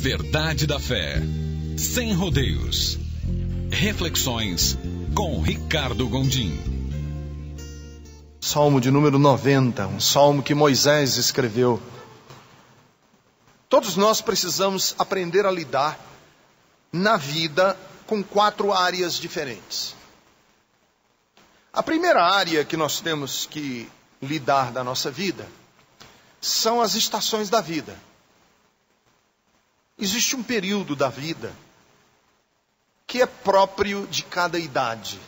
verdade da fé, sem rodeios. Reflexões com Ricardo Gondim. Salmo de número 90, um salmo que Moisés escreveu. Todos nós precisamos aprender a lidar na vida com 4 áreas diferentes. A primeira área que nós temos que lidar da nossa vida são as estações da vida. Existe um período da vida que é próprio de cada idade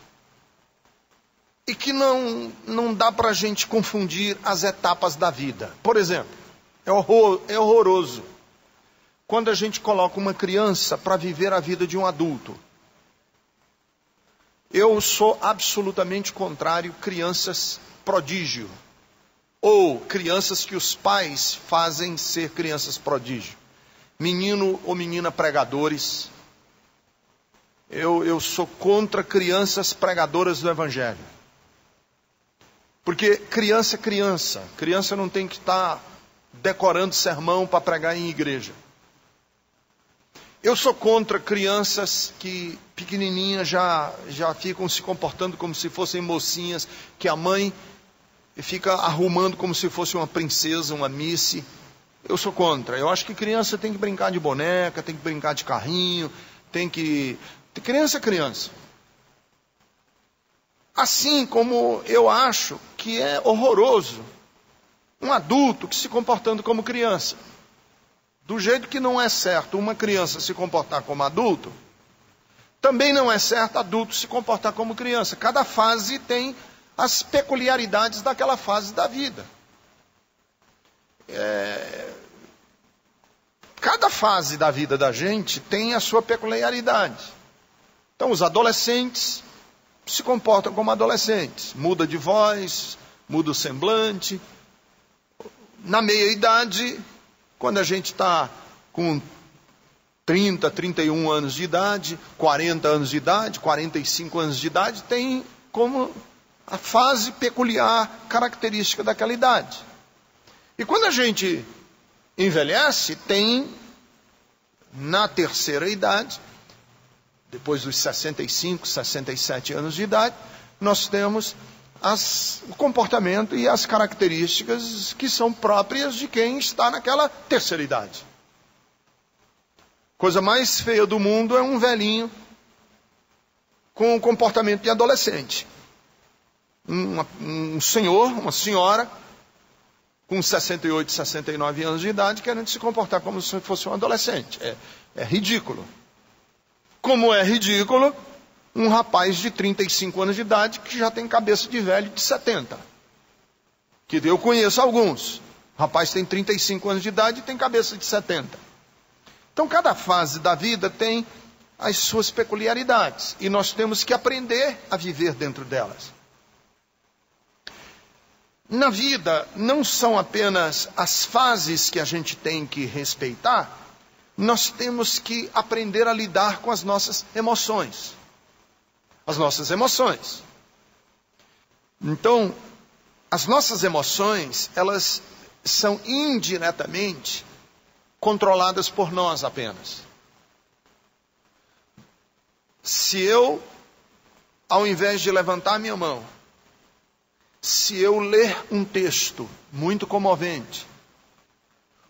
e que não dá para a gente confundir as etapas da vida. Por exemplo, é horroroso quando a gente coloca uma criança para viver a vida de um adulto. Eu sou absolutamente contrário a crianças prodígio, ou crianças que os pais fazem ser crianças prodígio. Menino ou menina pregadores. Eu sou contra crianças pregadoras do Evangelho. Porque criança é criança. Criança não tem que estar decorando sermão para pregar em igreja. Eu sou contra crianças que pequenininhas já ficam se comportando como se fossem mocinhas, que a mãe fica arrumando como se fosse uma princesa, uma missy. Eu sou contra. Eu acho que criança tem que brincar de boneca, tem que brincar de carrinho, Criança é criança. Assim como eu acho que é horroroso um adulto que se comportando como criança. Do jeito que não é certo uma criança se comportar como adulto, também não é certo adulto se comportar como criança. Cada fase tem as peculiaridades daquela fase da vida. Cada fase da vida da gente tem a sua peculiaridade. Então os adolescentes se comportam como adolescentes. Muda de voz, muda o semblante. Na meia-idade, quando a gente está com 30, 31 anos de idade, 40 anos de idade, 45 anos de idade, tem como a fase peculiar, característica daquela idade. E quando a gente envelhece, tem na terceira idade, depois dos 65, 67 anos de idade, nós temos o comportamento e as características que são próprias de quem está naquela terceira idade. Coisa mais feia do mundo é um velhinho com o comportamento de adolescente. Um senhor, uma senhora, com 68, 69 anos de idade, querendo se comportar como se fosse um adolescente. É ridículo. Como é ridículo um rapaz de 35 anos de idade que já tem cabeça de velho de 70. Que eu conheço alguns. O rapaz tem 35 anos de idade e tem cabeça de 70. Então cada fase da vida tem as suas peculiaridades. E nós temos que aprender a viver dentro delas. Na vida não são apenas as fases que a gente tem que respeitar, nós temos que aprender a lidar com as nossas emoções. As nossas emoções. Então, as nossas emoções, elas são indiretamente controladas por nós apenas. Se eu, ao invés de levantar minha mão, se eu ler um texto muito comovente,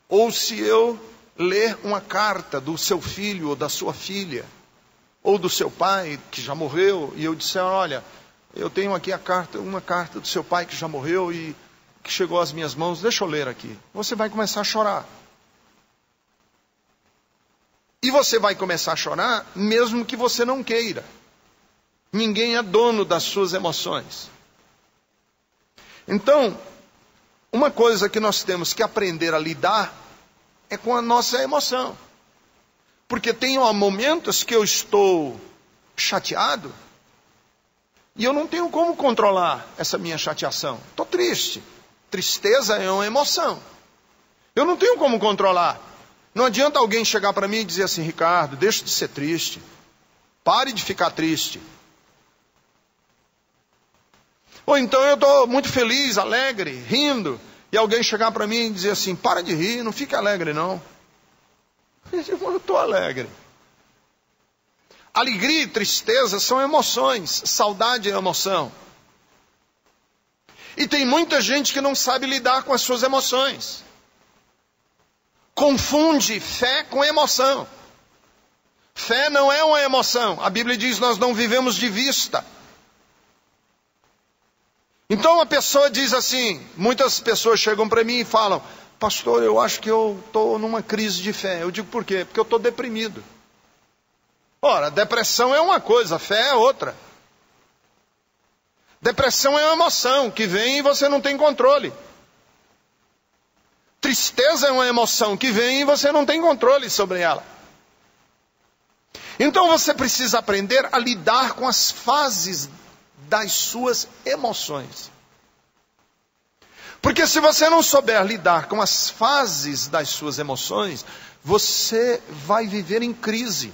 ou se eu ler uma carta do seu filho ou da sua filha, ou do seu pai que já morreu, e eu disser, olha, eu tenho aqui uma carta do seu pai que já morreu e que chegou às minhas mãos, deixa eu ler aqui. Você vai começar a chorar. E você vai começar a chorar mesmo que você não queira. Ninguém é dono das suas emoções. Então, uma coisa que nós temos que aprender a lidar é com a nossa emoção. Porque tem momentos que eu estou chateado e eu não tenho como controlar essa minha chateação. Estou triste. Tristeza é uma emoção. Eu não tenho como controlar. Não adianta alguém chegar para mim e dizer assim, Ricardo, deixa de ser triste. Pare de ficar triste. Ou então eu estou muito feliz, alegre, rindo, e alguém chegar para mim e dizer assim, para de rir, não fique alegre não. Eu estou alegre. Alegria e tristeza são emoções. Saudade é emoção. E tem muita gente que não sabe lidar com as suas emoções. Confunde fé com emoção. Fé não é uma emoção. A Bíblia diz: nós não vivemos de vista. Então a pessoa diz assim, muitas pessoas chegam para mim e falam: pastor, eu acho que eu estou numa crise de fé. Eu digo: por quê? Porque eu estou deprimido. Ora, depressão é uma coisa, fé é outra. Depressão é uma emoção que vem e você não tem controle. Tristeza é uma emoção que vem e você não tem controle sobre ela. Então você precisa aprender a lidar com as fases das suas emoções. Porque se você não souber lidar com as fases das suas emoções, você vai viver em crise.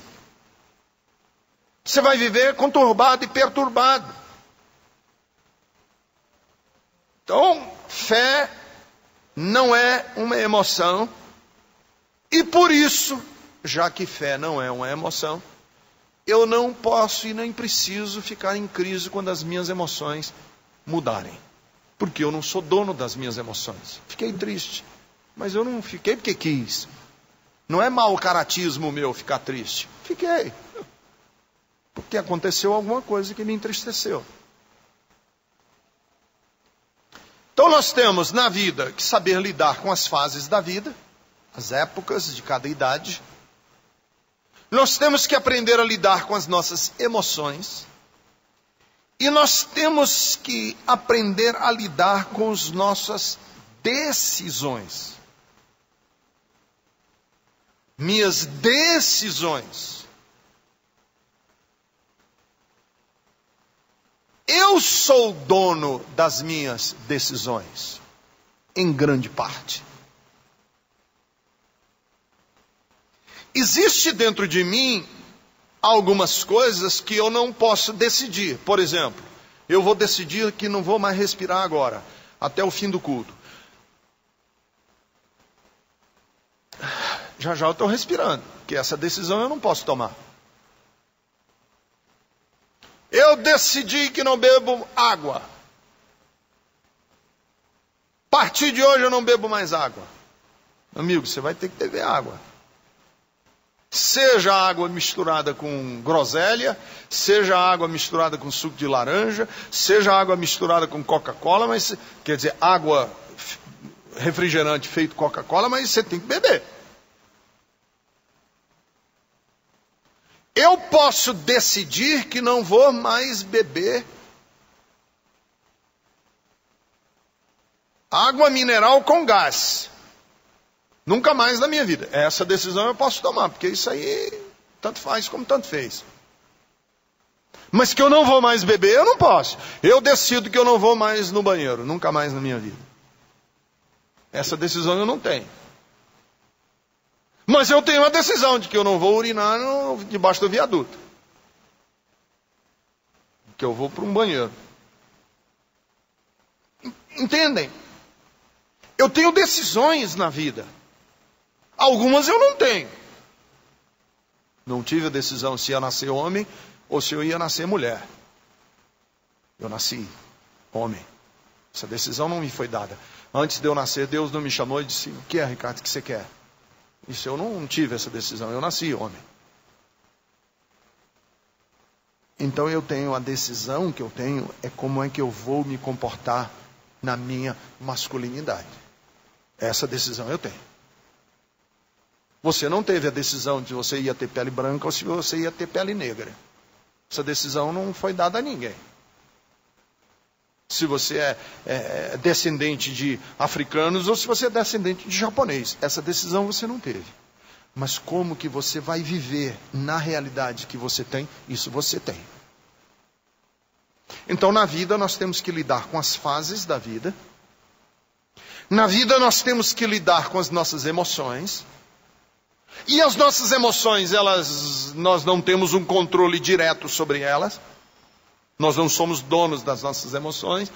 Você vai viver conturbado e perturbado. Então, fé não é uma emoção. E por isso, já que fé não é uma emoção, eu não posso e nem preciso ficar em crise quando as minhas emoções mudarem. Porque eu não sou dono das minhas emoções. Fiquei triste, mas eu não fiquei porque quis. Não é mau caratismo meu ficar triste. Fiquei. Porque aconteceu alguma coisa que me entristeceu. Então nós temos na vida que saber lidar com as fases da vida, as épocas de cada idade. Nós temos que aprender a lidar com as nossas emoções. E nós temos que aprender a lidar com as nossas decisões. Minhas decisões. Eu sou dono das minhas decisões, em grande parte. Existe dentro de mim algumas coisas que eu não posso decidir. Por exemplo, eu vou decidir que não vou mais respirar agora, até o fim do culto. Já eu estou respirando, porque essa decisão eu não posso tomar. Eu decidi que não bebo água. A partir de hoje eu não bebo mais água. Amigo, você vai ter que beber água. Seja água misturada com groselha, seja água misturada com suco de laranja, seja água misturada com Coca-Cola, mas quer dizer, água refrigerante feito Coca-Cola, mas você tem que beber. Eu posso decidir que não vou mais beber água mineral com gás. Nunca mais na minha vida. Essa decisão eu posso tomar, porque isso aí tanto faz como tanto fez. Mas que eu não vou mais beber, eu não posso. Eu decido que eu não vou mais no banheiro, nunca mais na minha vida. Essa decisão eu não tenho. Mas eu tenho a decisão de que eu não vou urinar debaixo do viaduto. Que eu vou para um banheiro. Entendem? Eu tenho decisões na vida. Algumas eu não tenho. Não tive a decisão se ia nascer homem ou se eu ia nascer mulher. Eu nasci homem. Essa decisão não me foi dada. Antes de eu nascer, Deus não me chamou e disse: o que é, Ricardo, que você quer? Isso eu não tive essa decisão, eu nasci homem. Então eu tenho a decisão que eu tenho é como é que eu vou me comportar na minha masculinidade. Essa decisão eu tenho. Você não teve a decisão de você ia ter pele branca ou se você ia ter pele negra. Essa decisão não foi dada a ninguém. Se você é descendente de africanos ou se você é descendente de japonês. Essa decisão você não teve. Mas como que você vai viver na realidade que você tem, isso você tem. Então na vida nós temos que lidar com as fases da vida. Na vida nós temos que lidar com as nossas emoções. E as nossas emoções, nós não temos um controle direto sobre elas. Nós não somos donos das nossas emoções.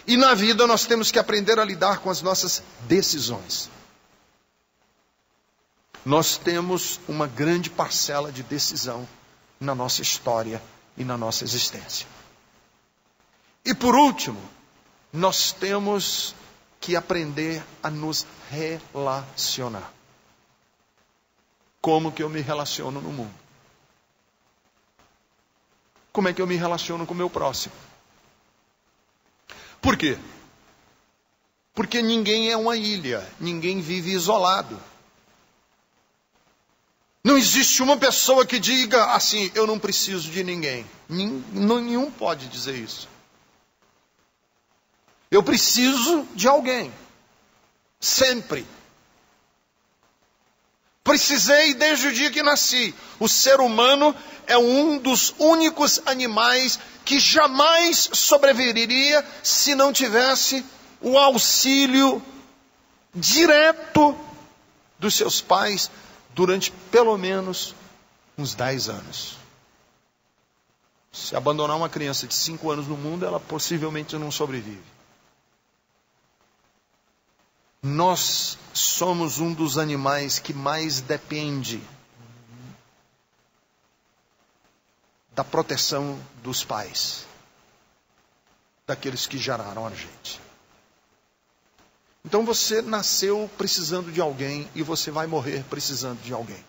E na vida nós temos que aprender a lidar com as nossas decisões. nós temos uma grande parcela de decisão na nossa história e na nossa existência. E por último, nós temos que aprender a nos relacionar. Como que eu me relaciono no mundo? Como é que eu me relaciono com o meu próximo? Por quê? Porque ninguém é uma ilha, ninguém vive isolado. Não existe uma pessoa que diga assim, eu não preciso de ninguém. Nenhum pode dizer isso. Eu preciso de alguém. Sempre. Precisei desde o dia que nasci. O ser humano é um dos únicos animais que jamais sobreviveria se não tivesse o auxílio direto dos seus pais durante pelo menos uns 10 anos. Se abandonar uma criança de 5 anos no mundo, ela possivelmente não sobrevive. Nós somos um dos animais que mais depende da proteção dos pais, daqueles que geraram a gente. Então você nasceu precisando de alguém e você vai morrer precisando de alguém.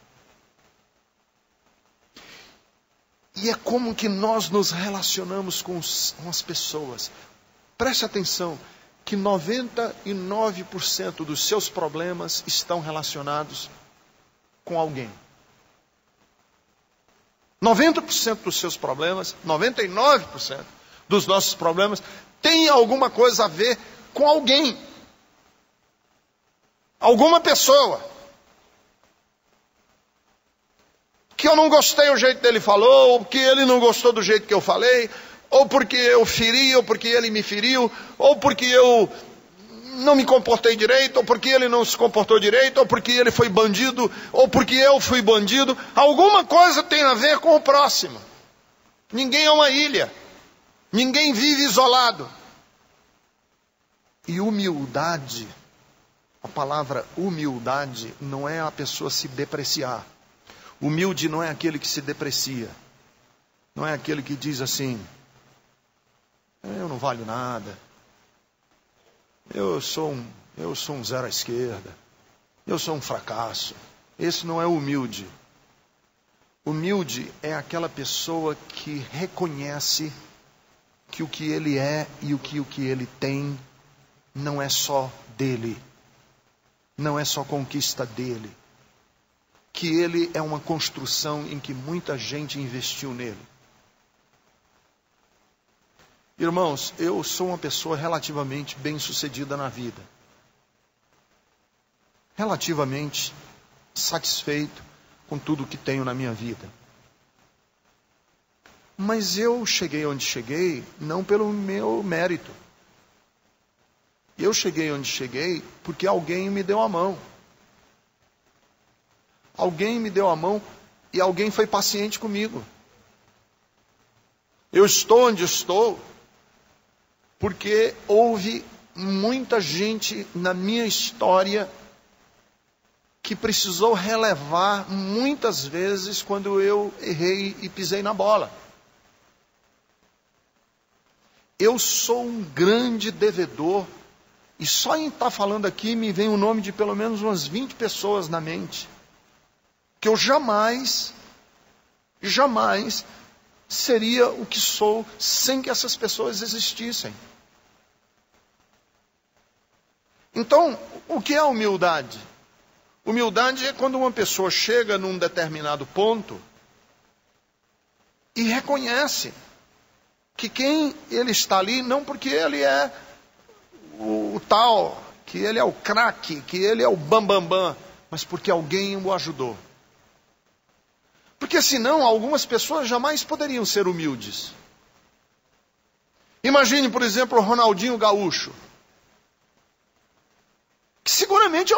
E é como que nós nos relacionamos com as pessoas. Preste atenção que 99% dos seus problemas estão relacionados com alguém. 90% dos seus problemas, 99% dos nossos problemas tem alguma coisa a ver com alguém. Alguma pessoa. Que eu não gostei do jeito que ele falou, ou que ele não gostou do jeito que eu falei, ou porque eu feri, ou porque ele me feriu, ou porque eu não me comportei direito, ou porque ele não se comportou direito, ou porque ele foi bandido, ou porque eu fui bandido. Alguma coisa tem a ver com o próximo. Ninguém é uma ilha. Ninguém vive isolado. E humildade, a palavra humildade não é a pessoa se depreciar. Humilde não é aquele que se deprecia. Não é aquele que diz assim, eu não valho nada. Eu sou um zero à esquerda. Eu sou um fracasso. Esse não é humilde. Humilde é aquela pessoa que reconhece que o que ele é e o que ele tem não é só dele. Não é só conquista dele. Que ele é uma construção em que muita gente investiu nele. Irmãos, eu sou uma pessoa relativamente bem-sucedida na vida. Relativamente satisfeito com tudo que tenho na minha vida. Mas eu cheguei onde cheguei não pelo meu mérito. Eu cheguei onde cheguei porque alguém me deu a mão. Alguém me deu a mão e alguém foi paciente comigo. Eu estou onde estou porque houve muita gente na minha história que precisou relevar muitas vezes quando eu errei e pisei na bola. Eu sou um grande devedor e só em estar falando aqui me vem o nome de pelo menos umas 20 pessoas na mente. Que eu jamais seria o que sou sem que essas pessoas existissem. Então, o que é humildade? Humildade é quando uma pessoa chega num determinado ponto e reconhece que quem ele está ali, não porque ele é o tal, que ele é o craque, que ele é o bambambam, mas porque alguém o ajudou. Porque senão algumas pessoas jamais poderiam ser humildes. Imagine, por exemplo, o Ronaldinho Gaúcho. Que seguramente